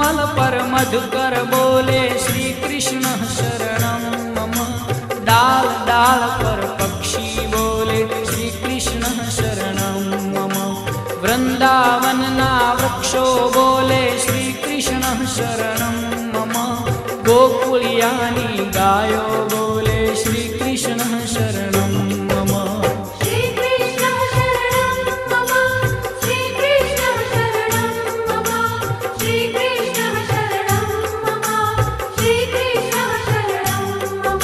कमल पर मधुकर बोले श्री कृष्ण शरणं मम। डाल डाल पर पक्षी बोले श्री कृष्ण शरणं मम। वृंदावन ना वृक्षो बोले श्री कृष्ण शरणं मम। गोकुलियानी गायो बोले श्री कृष्ण शरणं मम। श्री कृष्ण शरणं मम। श्री कृष्ण शरणं मम। श्री कृष्ण शरणं मम। श्री कृष्ण शरणं मम।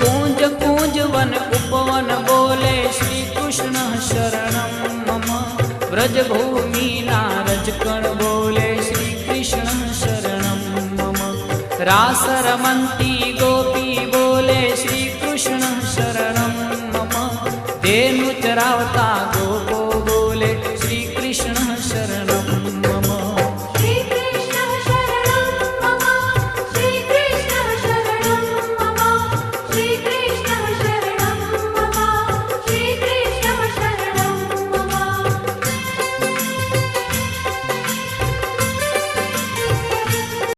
कूंज कूंज वन उपवन बोले श्री कृष्ण शरणं मम। व्रजभूमि नारजकण बोले श्री कृष्ण शरणं मम। रास रमन्ती गोपी बोले श्री कृष्ण शरणं मम। धेनु चरावता